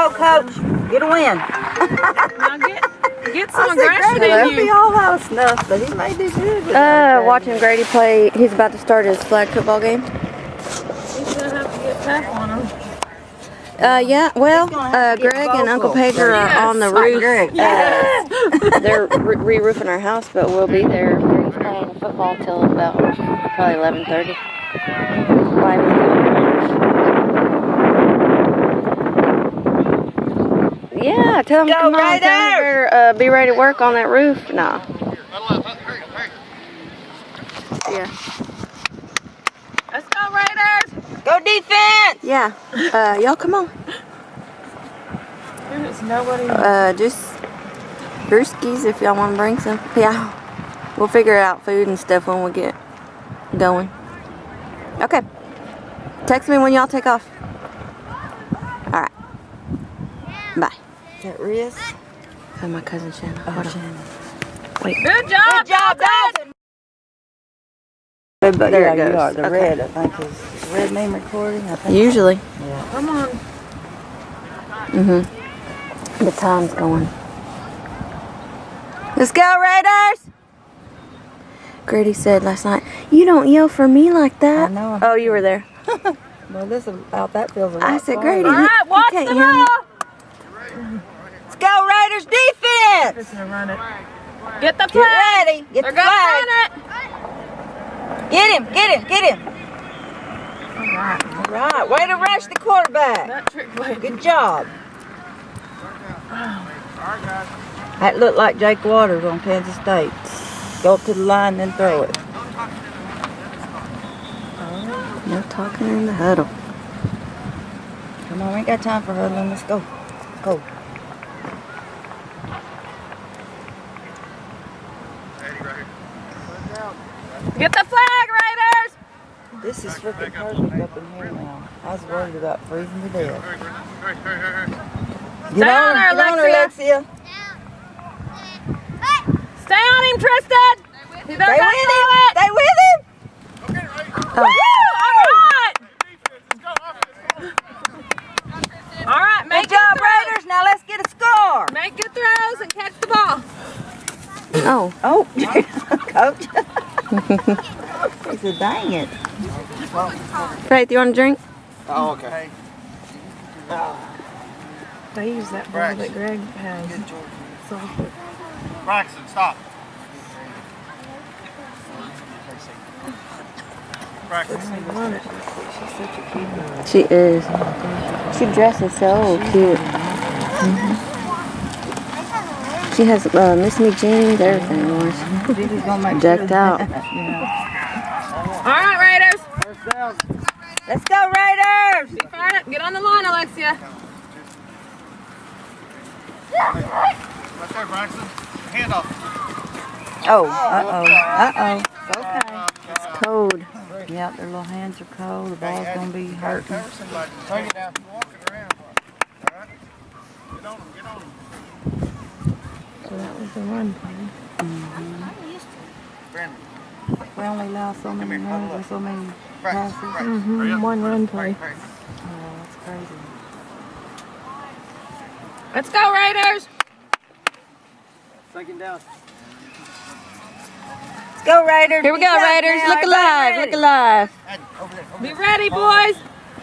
Go, Coach. Get a win. Now get some aggression in you. Be all out of snuff, but he may do good. Watching Grady play. He's about to start his flag football game. He's gonna have to get tough on him. Yeah, well, Greg and Uncle Pedro are on the roof. They're re-roofing our house, but we'll be there playing football till about probably 11:30. Yeah, tell them come on, tell them be ready to work on that roof. Nah. Yeah. Let's go, Raiders! Go defense! Yeah. Y'all come on. There's nobody. Just brewskis if y'all want to bring some. Yeah. We'll figure out food and stuff when we get going. Okay. Text me when y'all take off. All right. Bye. Is that Riz? Oh, my cousin Shannon. Oh, Shannon. Wait. Good job, Dawson! There it You goes. are. The Okay. red, I think, is red name recording. I think. Usually. Yeah. Come on. The time's going. Let's go, Raiders! Grady said last night, "You don't yell for me like that." I know. Oh, you were there. Well, this about that feels a lot. I said, farther. Grady, All right, watch can't the hear me. ball. Let's go, Raiders defense! Just gonna run it. Get the Get flag. ready. Get They're the gonna flag. run it. Get him. Get him. Get him. All right. All right. Way to rush the quarterback. That trick play. Good job. That looked like Jake Waters on Kansas State. Go up to the line, then throw it. No talking in the huddle. Come on, we ain't got time for huddling. Let's go. Let's go. Get the flag, Raiders. This is freaking perfect up in here now. I was worried about freezing to death. Get Stay on on there, her, Alexia. Stay on him, Tristan. He better Stay not with throw him. it. Stay with him. Woo! All right, make Good job, good throws. Raiders. Now let's get a score. Make good throws and catch the ball. Oh. Oh, Coach. He said, dang it. Faith, you want a drink? Oh, okay. They use that ball that Greg has. Braxton, stop. Braxton. She is. She dresses so cute. She has Miss Me jeans, everything. Gigi's gonna make Decked sure. out. Yeah. All right, Raiders. First down. Let's go, Raiders. Be fired up. Get on the line, Alexia. Right there, Braxton. Hand off. Oh, uh-oh. Okay. It's cold. Yep, their little hands are cold. The ball's gonna be hurting. Cover somebody. Take it down. Walking around. All right. Get on them. Get on them. So that was the run play. Brandon. We only allow so many runs and so many passes. One run play. Oh, that's crazy. Let's go, Raiders. Second down. Let's go, Raiders. Here we go, Raiders. Look alive. Look alive. Addy, over there. Over Be there. ready, boys.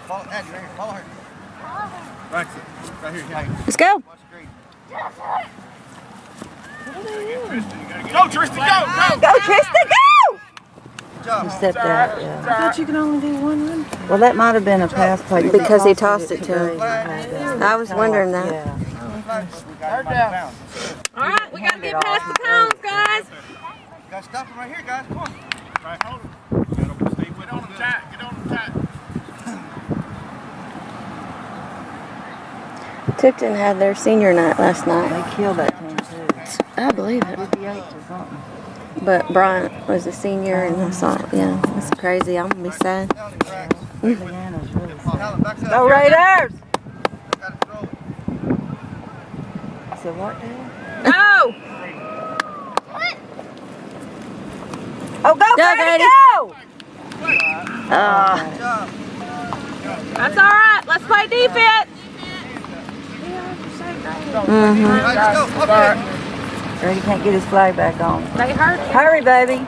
Follow, Addy, right here. Follow her. Braxton. Right here. Hey, Let's go. watch the green. Go, Tristan. Go. Go, Tristan, go! Good job. He stepped out, yeah. I thought you could only do one run play. Well, that might have been a pass play. Because he tossed it to him. Grady. I was wondering that. Yeah. Third down. All right, we got to get past the cones, guys. Got to stop him right here, guys. Come on. Right, hold him. Get on him tight. Get on him tight. Tipton had their senior night last night. They killed that team, too. I believe it. 58 to something. But Bryant was a senior, and I saw, yeah, it's crazy. I'm gonna be sad. Indiana's really sad. Go, Raiders! Got to throw it. So what, Dad? Go. Oh, go, Grady, Grady. go! Good job. That's all right. Let's play defense. Mm-hmm. All right, let's go. Up here. Grady can't get his flag back on. They hurt you. Hurry, baby.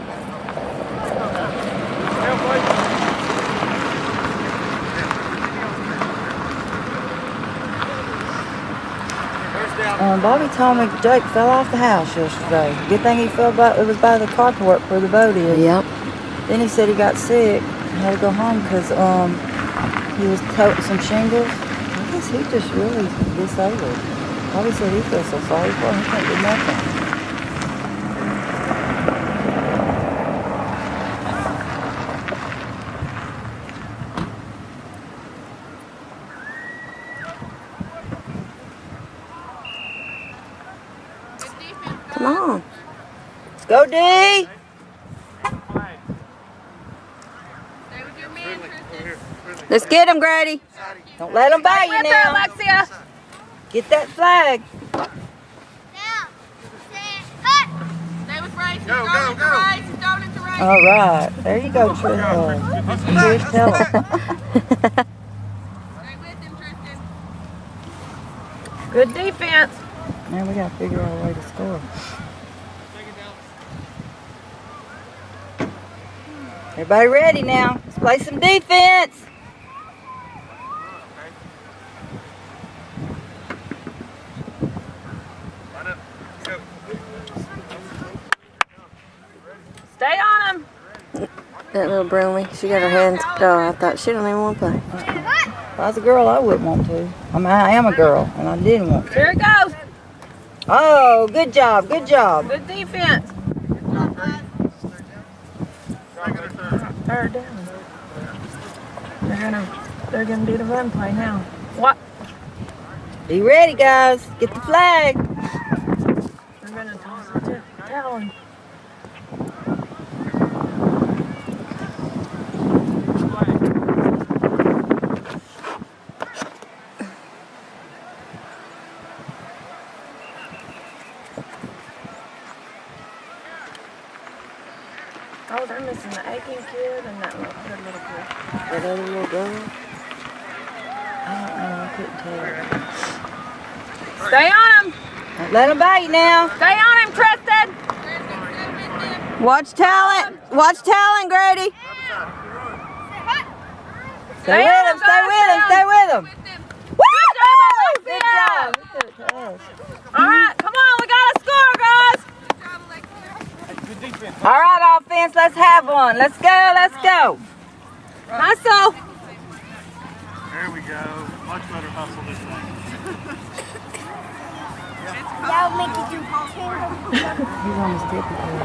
Bobby told me Jake fell off the house yesterday. Good thing he fell by, it was by the carport where the boat is. Yep. Then he said he got sick and had to go home because he was toting some shingles. I guess he just really disabled. Bobby said he feels so sorry for him. He can't do nothing. Come on. Let's go, D! Let's get him, Grady. Don't let him buy you With her, now. Alexia. Get that flag. Stay with Race. Go, Throw go, it to go. Race. Throw it to Race. All right. There you go, Tristan. Here's Tella. Stay with him, Tristan. Good defense. Now we gotta figure out a way to score. Everybody ready now? Let's play some defense. Stay on him. That little Brunley, she got her hands. Oh, I thought she don't even want to play. If I was a girl, I wouldn't want to. I mean, I am a girl, and I didn't want to. Here it goes. Oh, good job, good job. Good defense. Third down. They're gonna do the run play now. What? Be ready, guys. Get the flag. They're gonna toss it to Talon. Oh, they're missing the aching kid and that little kid. That other little girl? I don't know. I couldn't tell. Stay on him. Don't let him buy you now. Stay on him, Tristan. Watch talent. Watch talent, Grady. Stay with him, stay with him, stay with him. Good job. All right, come on, we got to score, guys. All right, offense, let's have one. Let's go, let's go. Hustle. There we go. Much better hustle this time. That'll make you do He's on his tippy toe.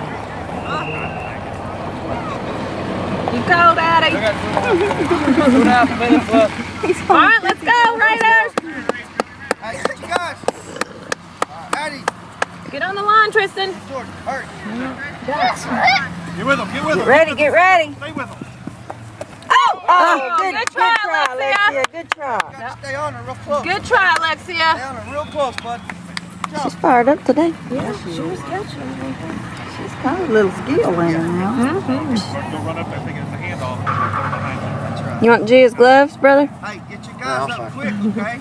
You cold, Daddy. All right, let's go, Raiders. Hey, get you guys. Addy, Get on the line, Tristan. Jordan, hurry. Get with him, get with him. Get ready, get ready. Stay with him. Oh, good good try, try, Alexia. Good try. You gotta stay on her real close. Good try, Stay Alexia. on her real close, bud. She's fired up today. Yeah, she was catching. She's kind of a little skill in her now. Don't run up there thinking it's a handoff. That's right. You want Gia's gloves, brother? Hey, get your guys up quick, okay?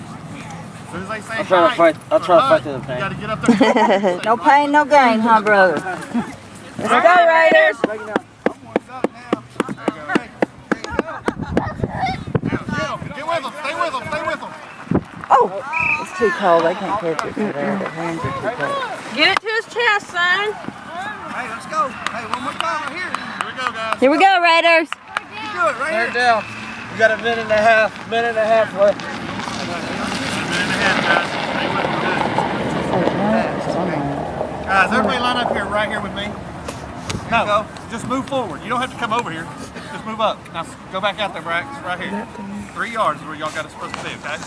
As soon as they say I'll try to fight through the You pain. gotta get up there. No pain, no gain, huh, brother? Let's go, Raiders. Someone's up now. There you go. Ready? There you go. Now, get with them. Stay with them. Stay with them. Oh, it's too cold. They can't catch it from there. Their hands are too cold. Get it to his chest, son. Hey, let's go. Hey, one more time right here. Here we go, guys. Here we go, Raiders. You do it right here. Third down. We got a minute and a half left. Minute and a half, guys. Stay with them. Good. Guys, everybody line up here, right here with me. No, just move forward. You don't have to come over here. Just move up. Now go back out there, Brax. Right here. 3 yards is where y'all got us supposed to be, okay?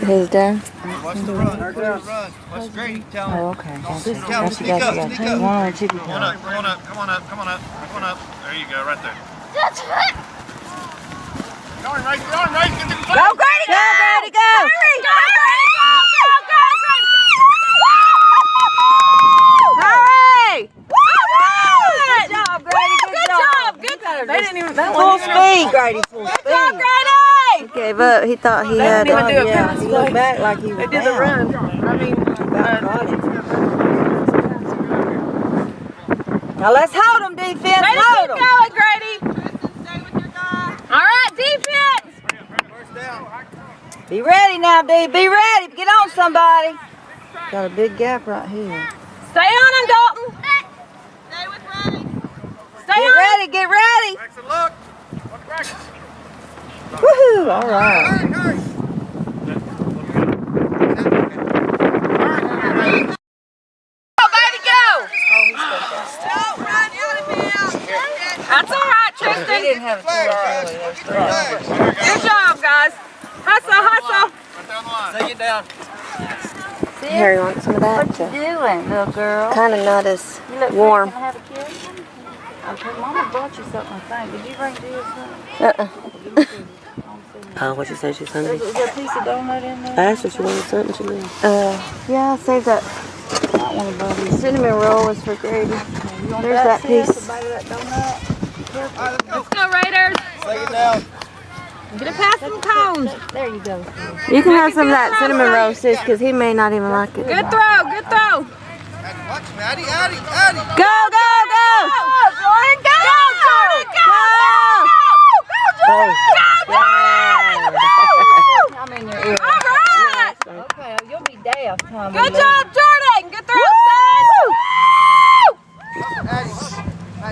His dad. Watch the run. Watch the run. Watch Grady. Tell him. Oh, okay. Now this Sneak out, sneak up, sneak up. one on the tippy Come on toe. up, come on up, come on up, come on up, come on up. There you go, right there. Get on, right, get on, right. Get the Go, Grady, go! Go, Grady, go! Hurry, go, Grady, go, go, Grady. Hurry! Good job, Grady. Good job. Good job. They didn't even. That Full wasn't even. speed, Grady. Full Good job, speed. Grady. Gave gave up. He thought he had didn't even do it. a Yeah, pass he play. looked back like he was They did the down. run. I mean, About caught it. Now let's hold them, defense. way to Hold keep them. going, Grady. All right, defense. Be ready now, D. Be ready. Get on somebody. Got a big gap right here. Stay on him, Dalton. Stay with Ray. Stay Get on him. ready. Get ready. Braxton, look. Look, Braxton. Woohoo! All right. Hurry, hurry. Go, baby, go. That's all right, He Tristan. didn't have a choice, really. There's three. Good job, guys. Hustle, hustle. Right down the line. Take it down. Harry wants some of that. What you doing, little girl? Kind of not as You look warm. Gonna have a kiss? Okay, Mama brought you something, I think. Did you bring Jill something? What she said she's hungry? Is there a piece of donut in there? I asked her if she wanted something, she did. Yeah, I'll save that. I don't want to bother you. Cinnamon roll is for Grady. You want There's that sis? piece. A bite of that donut? Let's go, Raiders. Take it down. Get it past some cones. There you go. You can have some of that cinnamon roll, sis, because he may not even like it. Good throw, good throw. Watch me, Addie, Addie, Addie. Go, go, go! Jordan, go! Jordan, go! I'm in your ear. All right. Okay, you'll be deaf, Tom. Good job, Jordan. Good throw, son.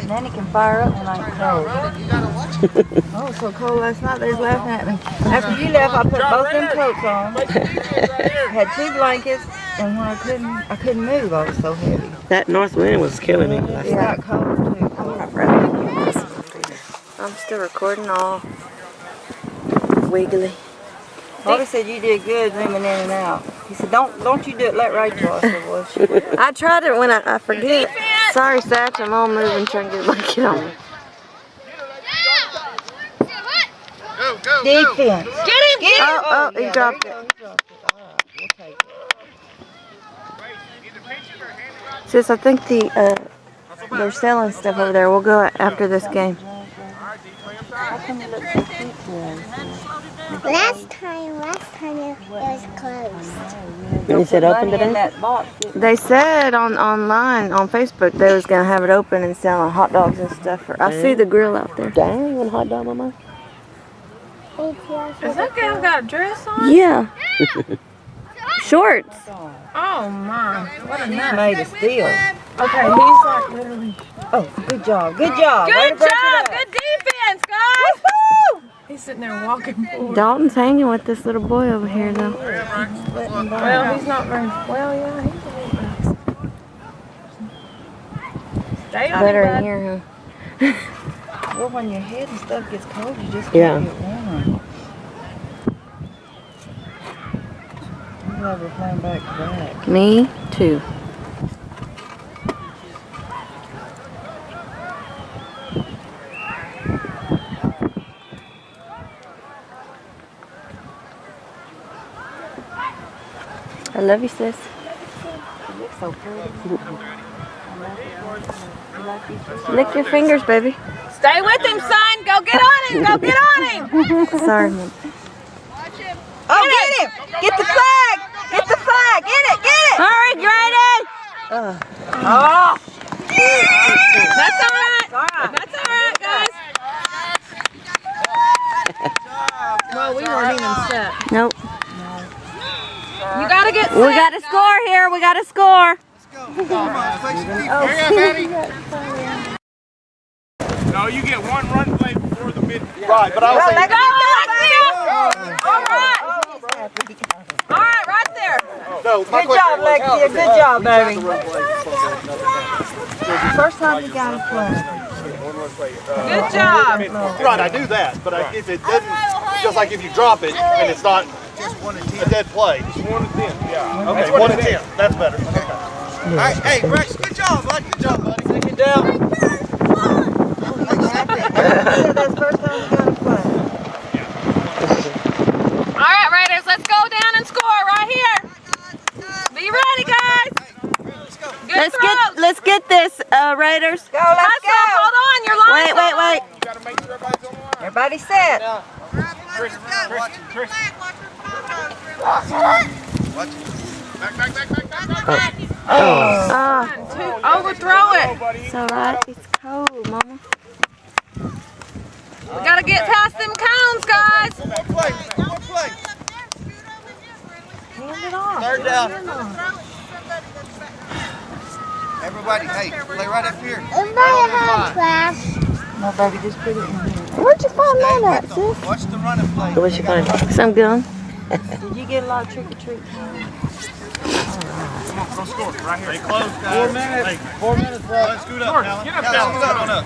Nanny can fire up when I'm cold. Oh, it was so cold last night, they was laughing at me. After you left, I put both them coats on. Had 2 blankets, and when I couldn't move, I was so heavy. That north wind was killing me. It got cold too. I'm still recording all wiggly. Bobby said you did good zooming in and out. He said, don't you do it, let Rachel. I said, well, she will. I tried it when I forget. Sorry, Satch, I'm all moving trying to get a blanket on me. Go, go, go. Defense. Get him, get him. Oh, he yeah, dropped there it. you go, he dropped it. All right, we'll take it. Sis, I think they're selling stuff over there. We'll go after this game. How come you look so cute today? Last time it was closed. You said open Money in today? that box. They said online on Facebook they was gonna have it open and selling hot dogs and stuff. I see the grill out there. Dang, you want a hot dog, mama? Is that gal got a dress on? Yeah. Shorts. Oh, my. What a nut. Made of steel. Okay, he's like literally. Oh, good job. Good job. Way to Good break it job. up. Good defense, guys. Woo! He's sitting there walking forward. Dalton's hanging with this little boy over here though. Well, he's not very. Well, yeah, he's a little bit. Stay on Better him, in bud. here, huh? Well, when your head and stuff gets cold, you just Yeah. can't get warm. I'm glad we're playing back to back. Me too. I love you, sis. You look so pretty. Lick your fingers, baby. Stay with him, son. Go get on him. Go get on him. Sorry, Mom. Oh, get him! Get the flag! Get the flag! Get it! Get it! Hurry, Grady. Oh. That's all right. That's all right, guys. Well, we weren't even set. Nope. You gotta get set. We got to score here. We got to score. Come on, play some defense. Hurry up, Addie. No, you get one run play before the mid. Right, but I was saying. Go, all right. All right, right there. No, my Good job, question was, Lexia. Good job, baby. First time you got to play. Good job. Right, I do that, but if it doesn't, just like if you drop it and it's not a dead play. Just 1 to 10, yeah. Okay, 1 to 10. That's better. Okay. All right, hey, Rex, good job, bud. Good job, buddy. Take it down. That's first time you got to play. All right, Raiders, let's go down and score right here. Be ready, guys. Good throw. Let's get this, Raiders. Go, let's Hustle, go. hold on, your line. Wait. You gotta make sure everybody's on the line. Everybody set. Overthrow it. It's alright. It's cold, Mama. We gotta get past them cones, guys. One play. Third down. Everybody, hey, play right up here. Everybody has trash. No, baby, just put it in here. Where'd you find Stay that at, with sis? them. Watch the running play. What'd you find? Some gun. Did you get a lot of trick-or-treat? Come on, go score. Right here. Stay close, guys. 4 minutes. Hey, 4 minutes left. let's scoot up, Callan. Get up, Callan. Scoot on up.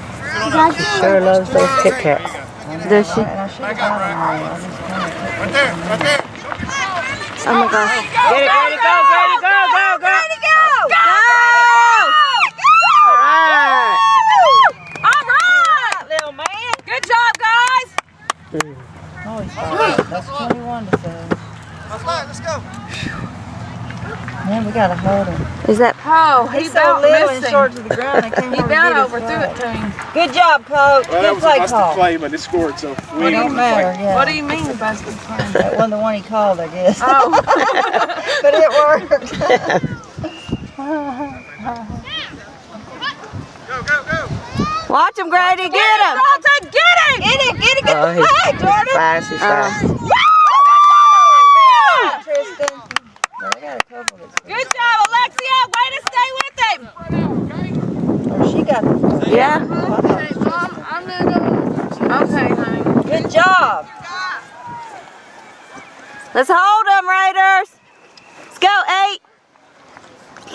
She sure loves those Kit Kats. Does she? And I should have got them all. I just kinda- Right there. Right there. Oh my gosh. Get it, Grady, go, Grady, go, go, go. Alright. All right. Little man. Good job, guys. Oh, he's fine. That's 21 to 7. Let's go. Man, we gotta hold him. Is that Oh, He's so little and short to the ground, I can't He hardly down get his overthrew it flag. to him. Good job, Coach. Good play call. play, but it scored, so we It don't matter, yeah. What do you mean, busted play? That wasn't the one he called, I guess. Oh. But it worked. Go. Watch him, Grady. Get him. Dalton, get him! Get it, get Oh, the flag, Jordan. Fast, he's fast. Tristan. Well, they got a couple that's good. Good job, Alexia. Way to stay with him. Oh, she got the Yeah. Okay, honey. Good job. Let's hold them, Raiders. Let's go, 8.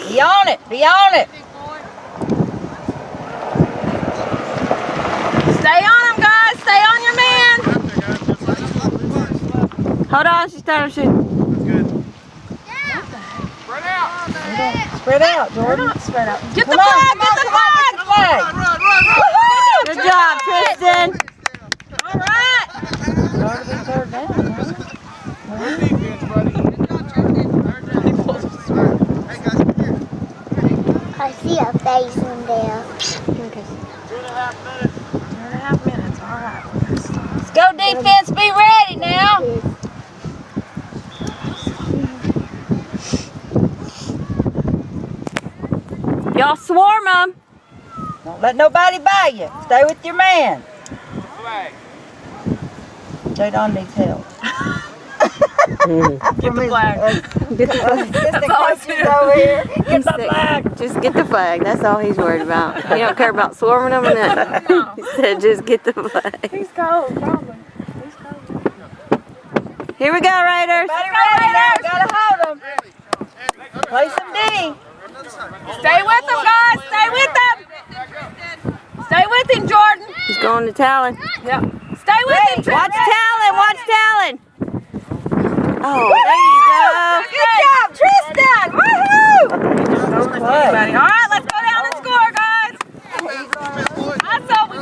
Be on it. Be on it. Stay on him, guys. Stay on your man. Hold on, she's starting to shoot. Spread out, Jordan. Spread out. Get the Come on, flag. come Get the flag. Get the flag. Good job, Tristan. All right. Started in third down, huh? I see a face in there. 2.5 minutes. All right. Let's go, defense. Be ready now. Y'all swarm them. Don't let nobody buy you. Stay with your man. Jadon needs help. Get the flag. Get the flag. Assistant coaches over here. Get the flag. Just get the flag. That's all he's worried about. He don't care about swarming them or nothing. He said just get the flag. He's cold, probably. Here we go, Raiders. Everybody ready now. Gotta hold them. Play some D. Stay with him, guys. Stay with him. Stay with him, Jordan. He's going to Talon. Yep. Stay with him, Watch Tristan. Talon. Watch Talon. Oh, there you go. Good job, Tristan. Woohoo! All right, let's go down and score, guys. That's all we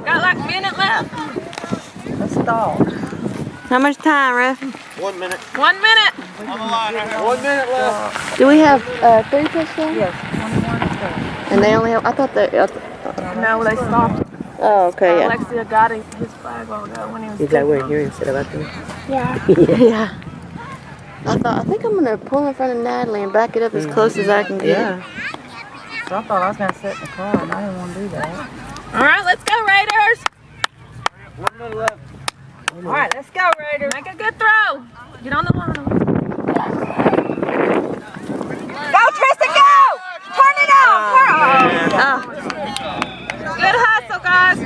got. Like a minute left. Let's stall. How much time, ref? 1 minute. 1 minute. On the line right here. 1 minute left. Do we have 3 touchdowns? Yes, 21 to 7. And they only have, I thought that. No, they stopped. Oh, okay, yeah. Alexia got his flag over when he was He's like, we're here instead of up there. Yeah. Yeah. I think I'm gonna pull in front of Natalie and back it up as close as I can get. Yeah. So I thought I was going to sit in the car, and I didn't want to do that. All right, let's go, Raiders. 1 minute left. All right, let's go, Raiders. Make a good throw. Get on the line. Go, Tristan, go! Turn it on! Oh, Good hustle, guys.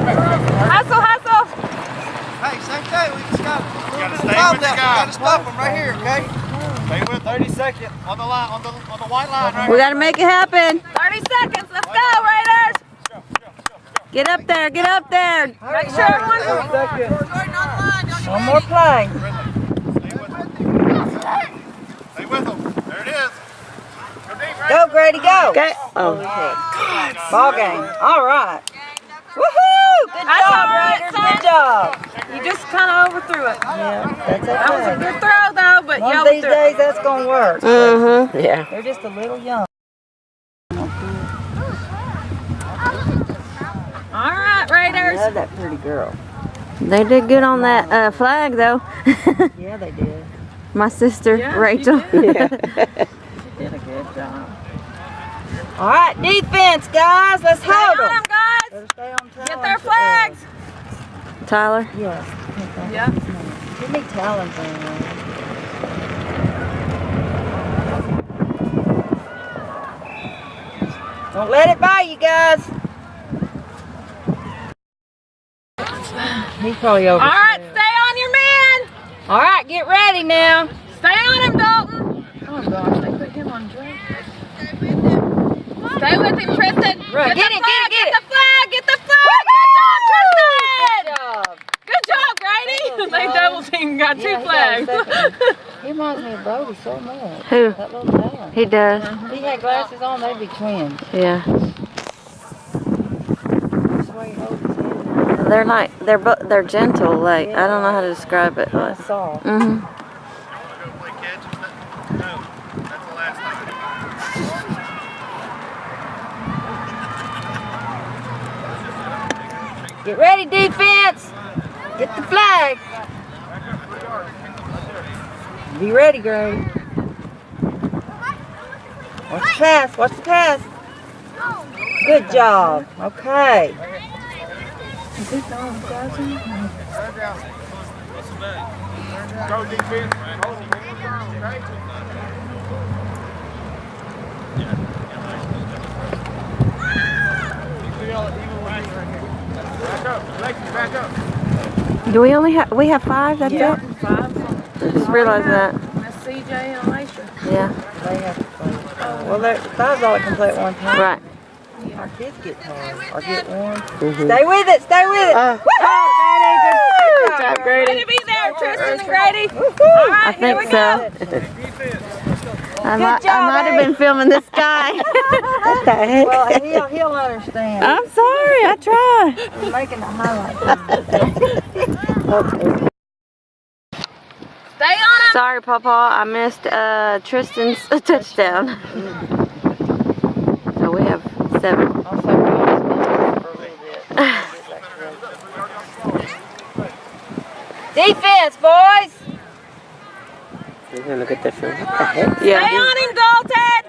Hustle. Hey, same thing. We just got Gotta stay with the guy. Gotta stop him right here, okay? Stay with 30 seconds. on the line, on the white line right we gotta make it happen. 30 seconds. Let's go, Raiders. Get up there, get up there. Make sure everyone's 30 seconds. One more play. Stay with them. There it is. Go deep, right? Go, Grady, go. Okay. Oh, Ball game. All right. Woohoo! Good That's job, all right, Raiders. son. Good job. You just kind of overthrew it. Yeah, that's That was a okay. good throw, though, but One you of these overthrew it. days, that's going to work. mm-hmm. Yeah. They're just a little young. All right. that, Raiders. Love that pretty girl. They did good on that flag, though. Yeah, they did. My sister, Yeah, Rachel. She did a good job. All right, defense, guys. Let's Stay hold on them. them, guys. Better stay on time. Get their flags. Tyler. Yes. Yep. Give me talons on there. Don't let it by you guys. He's probably over. All right, stay on your man. All right, get ready now. Stay on him, Dalton. Oh gosh, they put him on drink. Stay with him, Tristan. Right. Get Get the it, flag, get it, get the flag, get the flag. Good job, Tristan. Good job. Good job, Grady. They double team, got two flags. He reminds me of Brody so much. Who? That little talon. He does. If he had glasses on, they'd be twins. Yeah. That's why he holds his hand. They're like they're gentle. Like I don't know how to describe it. But. That's soft. Mhm. Go play catch? No, that's the last time. Get ready, defense. Get the flag. Be ready, Grady. Watch the pass. Watch the pass. Good job. Okay. Go defense. Back up. Alexis, back up. Do we only have 5? That's it. 5. I just realized that. That's CJ and Alicia. Yeah. They have to play. Well, five's all it can play at one time. Right. Our kids get tired. Or get warm. Mhm. Stay with it. Stay with it. Oh. Good Good job, Way Grady. to be there, Tristan and Grady. All right, I here we think go. so. I might have been filming the sky. What the heck? Well, he'll understand. I'm sorry. I tried. We're making the highlights. Stay on him. Sorry, Papa. I missed Tristan's touchdown. So we have 7. Also, for a little bit. Defense, boys. You're gonna look at the film. What the heck? Stay Yeah. on him, Dalton.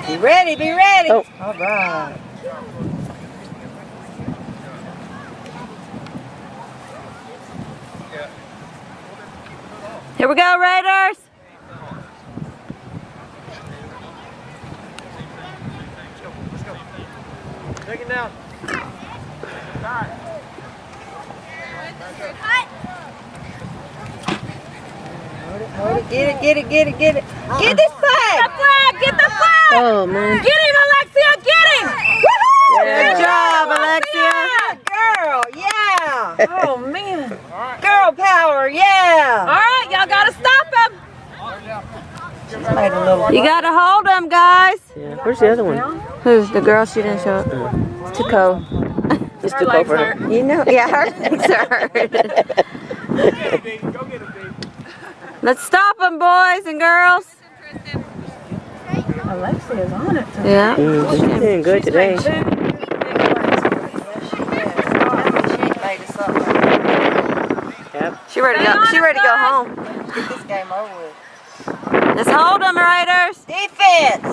Be ready, be ready. Oh. All right. Here we go, Raiders. Take it down. Hold it. Get it, get it, get it, get it. Get this flag. Get the flag, get the flag. Oh, man. Get him, Alexia, get him. Good job, Alexia. Good girl, yeah. Oh, man. Girl power, All yeah. right, y'all got to stop him. She's made a little. You got to hold them, guys. Yeah. Where's the other one? Who? The girl? She didn't show up. It's too cold. It's too cold for her. You know, yeah, her legs are hurt. Go get it, D. Let's stop them, boys and girls. Alexia's on it. Yeah. She's doing good today. She made us up. Yep. She ready to go. She ready to go home. Get this game over with. Let's hold them, Raiders. Defense.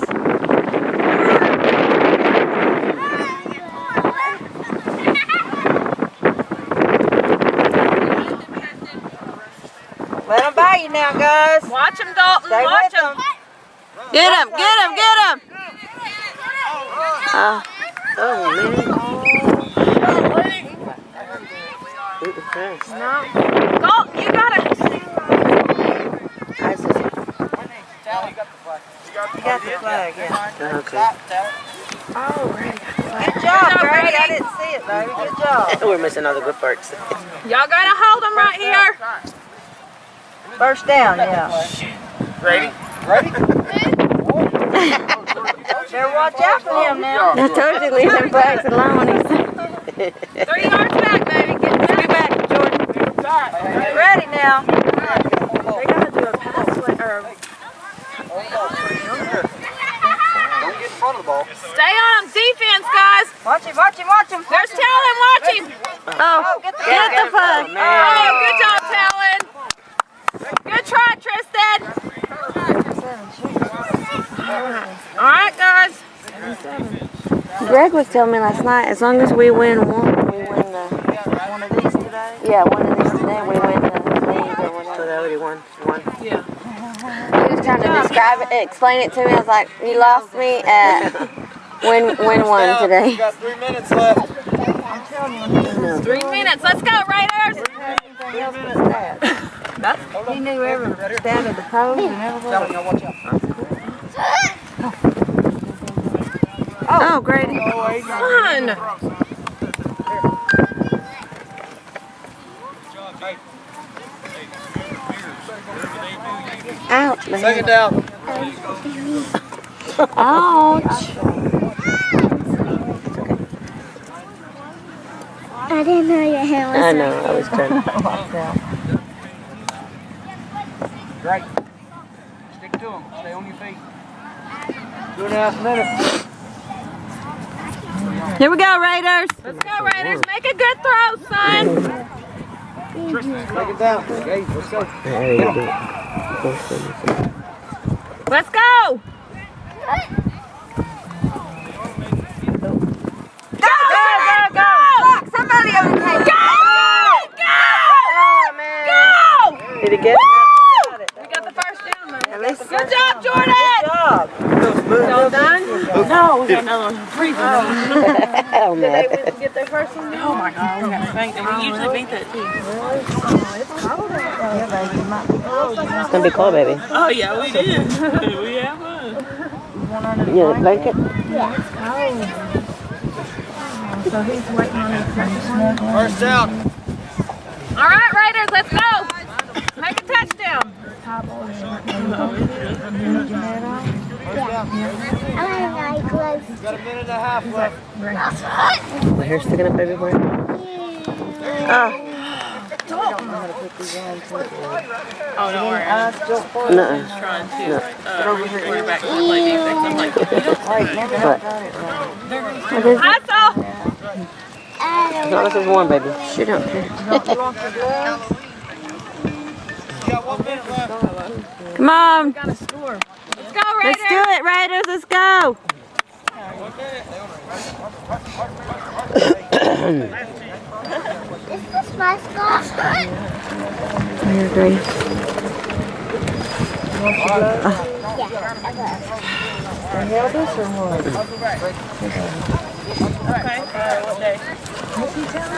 Let them by you now, guys. Watch him, Dalton. Stay Watch with him. them. Get him. Get him. Get him. Oh, man. Dalton, you got it. You got the flag, yeah. Okay. Good job, Grady. I didn't see it, baby. Good job. We're missing all the good parts. Y'all got to hold him right here. First down, yeah. Grady? Better watch out for him now. I told you leave them flags alone. 3 yards back, baby. Get back. Back, Jordan. Get ready now. They got to do a pass. ball. Stay on defense, guys. Watch him, watch him, watch him. There's Talon, watch him. Oh, get the fuck. Oh, good job, Talon. Good try, Tristan. All right, guys. Greg was telling me last night, as long as we win one, we win the... One of these today? Yeah, one of these today, we win the league or whatever. So they already won. Yeah. He was trying to describe it, explain it to me. I was like, you lost me at win one today. You got 3 minutes left. 3 minutes. Let's go, Raiders. He knew every stat of the pose and everything. Now watch out. Oh, Grady. Fun. Ouch, man. Second down. Ouch. I didn't know your hand was I know, I was trying to. Right. Stick to them. Stay on your feet. 2.5 minutes. Here we go, Raiders. Let's go, Raiders. Make a good throw, son. Take it down. Okay, let's go. There you go. Let's go. Go. Somebody over there. Go. Oh, man. Go. Did he get it? We got the first down, though. At least Good job, Jordan. job. All done? No, we got another one. Oh, man. Get their first one. Oh my God, we got spanked, and we usually beat that team. Yeah, baby, you might be cold. It's going to be cold, baby. Oh yeah, we did. We have fun. Yeah, blanket? So he's waiting on his snuggle. First down. All right, Raiders, let's go. Make a touchdown. I like gloves. Got 1.5 minutes left. My hair's sticking up everywhere. Oh, don't worry. No. Trying to bring back to play defense. I'm like, that's all. As long as it's warm, baby. She don't care. You got 1 minute left. Come on. Gotta score. Let's go, Raiders. Let's do it, Raiders. Let's go. This is my scarf. Here, Grady.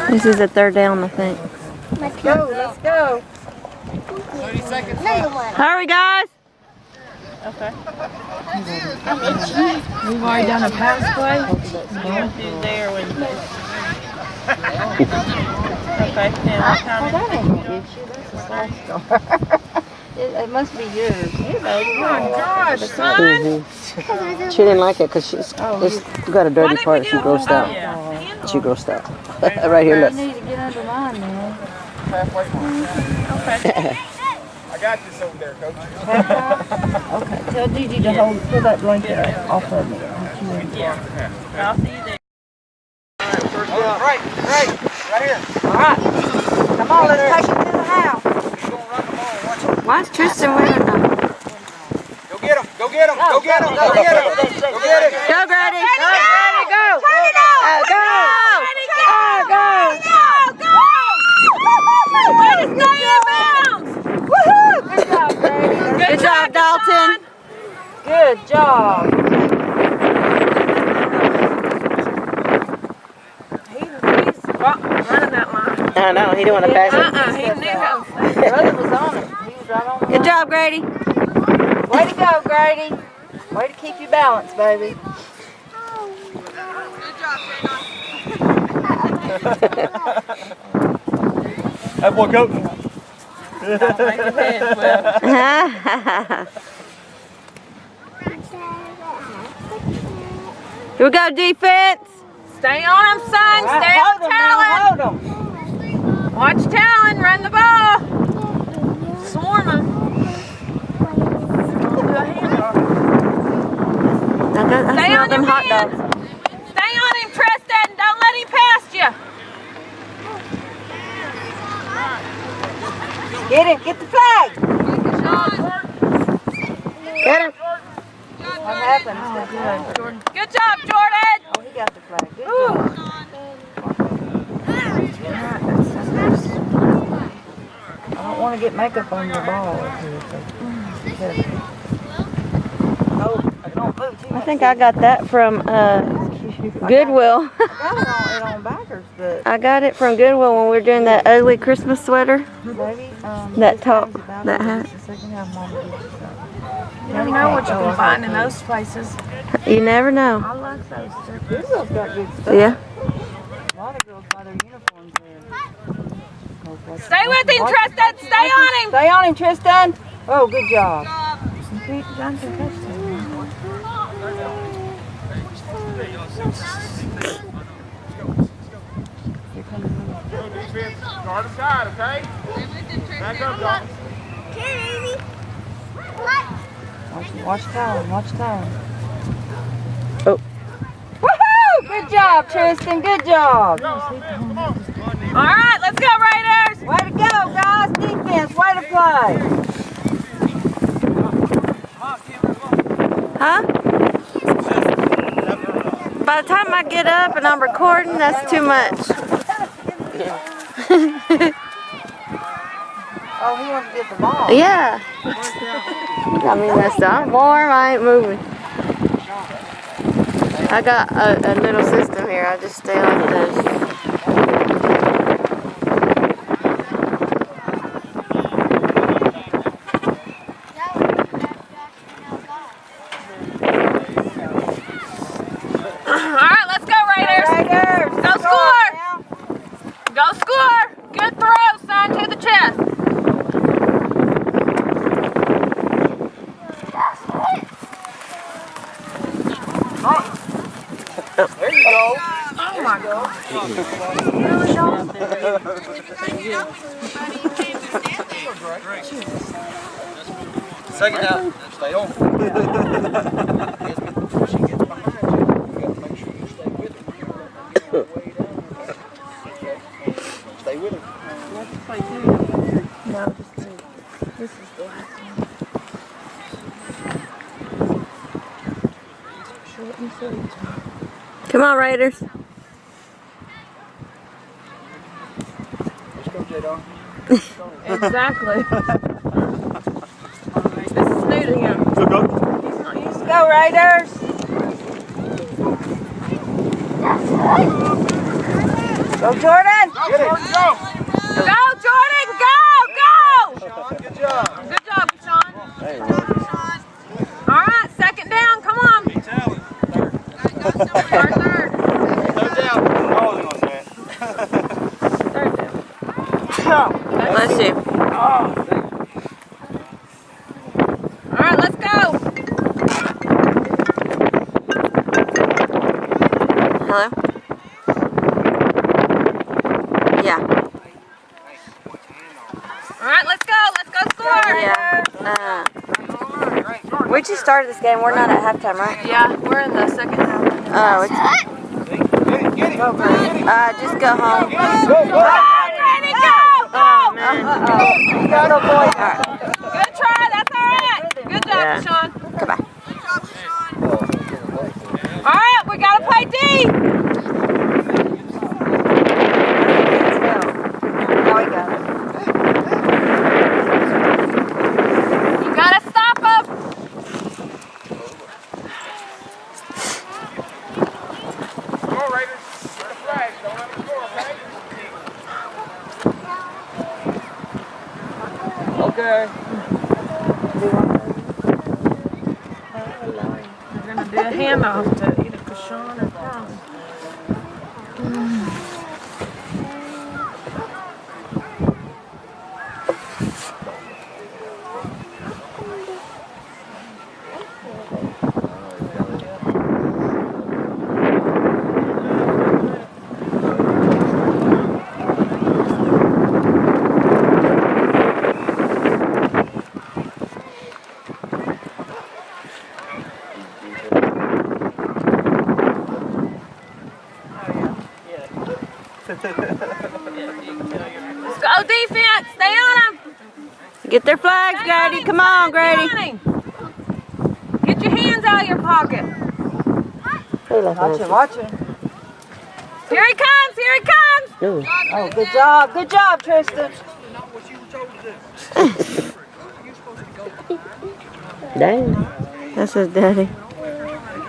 This is the third down, I think. Let's go. 30 seconds left. Another one. Hurry, guys. We've already done a pass play. There when. It must be yours. Oh my gosh, son. She didn't like it because it's got a dirty part. She grossed out. Yeah. She grossed out. Right here, You look. need to get under mine, man. Halfway point. I got this over there, coach. Okay, tell Gigi to pull that blanket off of me. I'll see you there. First down. Right here. All right. Come on, let's take it to the house. He's going to run the ball. Watch him. Why is Tristan wearing them? Go get him. Go get him. Go get him. Go get him. Go get him. Go, Grady. Go, Grady, go. Turn it out. Go. Go. Way to stay in bounds. Woohoo! Good job, Grady. Good job, Dalton. Good job. He's running that line. I know, he didn't want to pass it. He knew how to play. His brother was on it. He was right on the Good job, Grady. line. Way to go, Grady. Way to keep your balance, baby. That boy coach. Here we go, defense. Stay on him, son. Stay on Talon. Hold him. Watch Talon. Run the ball. Swarm him. Now Stay smell on them your hot man. dogs. Stay on him, Tristan. Don't let him past you. Get him. Get the flag. Get him. What happened? Oh, good. Good job, Jordan. Oh, he got the flag. Good job. I don't want to get makeup on your ball. No, don't move too I much. think I got that from Goodwill. I got it on backers, but I got it from Goodwill when we were doing that ugly Christmas sweater. maybe That top, that hat. the second half, Mama gives you something. You never know what you can find in those places. You never know. I like those. Goodwill's got good stuff. Yeah. A lot of girls buy their uniforms there. Stay with him, Tristan. Stay on him. Stay on him, Tristan. Oh, good job. Guard the side, okay? Back up, dog. Watch Tyler. Watch Tyler. Oh. Woohoo! Good job, Tristan. Good job. All right, let's go, Raiders. Way to go, guys. Defense. Way to play. Huh? By the time I get up and I'm recording, that's too much. Oh, he wants to get the ball. Yeah. I mean, I'm warm. I ain't moving. I got a little system here. I just stay like this. All right, let's go, Raiders. Go score. Go score. Good throw, son, to the chest. There you go. Oh my God. Second out. Stay on. Stay with him. No, just leave. This is the last one. Short and sweet. Come on, Raiders. Let's go, J-Dog. Exactly. This is new to him. Let's go, Raiders. Go, Jordan. Go, Jordan, go. Go, Jordan. Go, go. Sean, good job. Good job, Sean. All right, second down. Come on. Third. No doubt. I wasn't gonna say it. Third down. Bless you. All right, let's go. Hello? Yeah. All right, let's go. Let's go score. Yeah. We just started this game. We're not at halftime, right? Yeah, we're in the second half. Oh, it's, Get it. just go home. Go, Grady, go. Oh, man. Go, boy. Good try. That's all right. Good job, Yeah. Sean. Goodbye. All right, we got to play D. Now we got it. You got to stop him. Go, Raiders. Run a flag. Don't let them score, okay? Okay. We're going to do a handoff to either Kashawn or Tom. Let's go defense. Stay on them. Get their flags, Grady. Come on, Grady. Get your hands out of your pocket. Watch it, watch it. Here he comes, here he comes. Ooh. Oh, good job, Tristan. Dang. That's his daddy.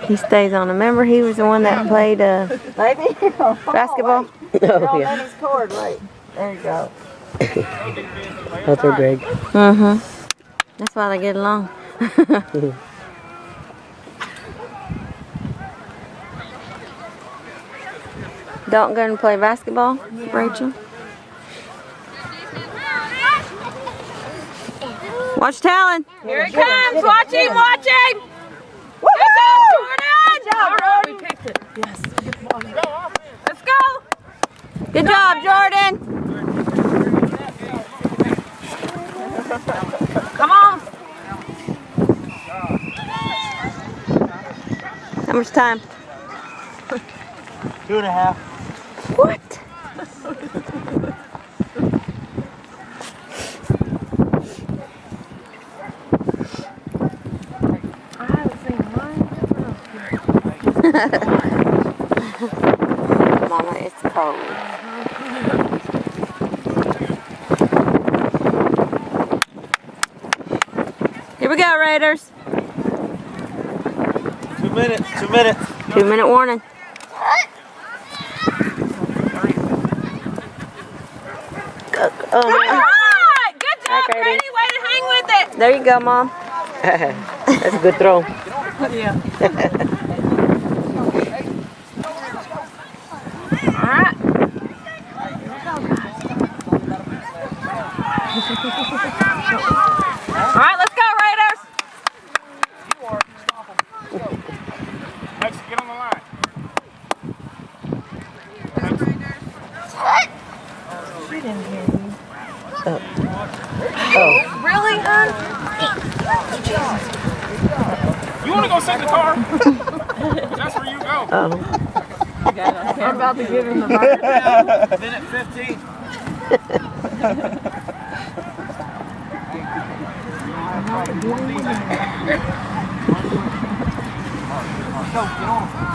He stays on. Remember, he was the one that played Maybe. basketball? Oh, yeah. Lenny's cord, right. There you go. That's her, Greg. Mm-hmm. That's why they get along. Dalton going to play basketball, Rachel? Watch Talon. Here he comes. Watch him, watch him. Woo-hoo! Good job, Jordan. All right, we picked it. Yes. Let's go. Good job, Jordan. Come on. How much time? 2.5. What? Mama, it's cold. Here we go, Raiders. 2 minutes. 2 minutes. 2-minute warning. All right. Good job, Grady. Grady. Way to hang with it. There you go, Mom. That's a good throw. Yeah. All right. All right, let's go, Raiders. Let's get on the line. Really, hon? You want to go sit in the car? That's where you go. Oh. I'm about to give him the bird. Minute 15.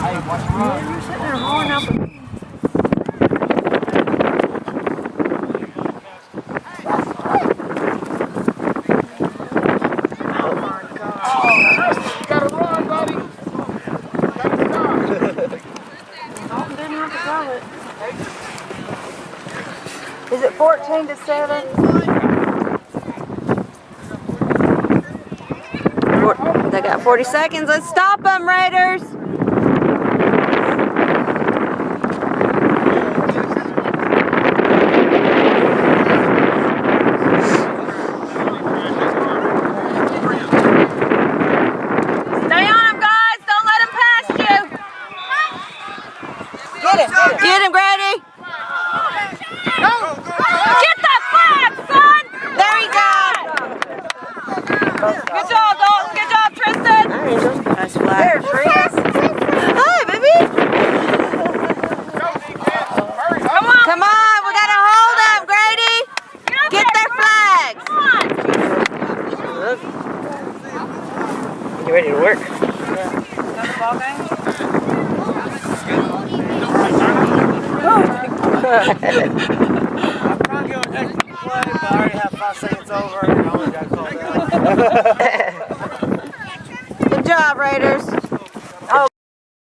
Hey, watch the run. You're sitting there rolling out the... Is it 14-7? They got 40 seconds. Let's stop them, Raiders. Stay on him, guys. Don't let him pass you. Get him, Grady. Get that flag, son. There you go. Good job, Dalton. Good job, Tristan. Nice flag. Hi, baby. Come on. Come on, we gotta hold them, Grady. Get their flags. Come on. You ready to work? I'm trying to go an extra play, but I already have 5 seconds over and I only got called out. Good job, Raiders.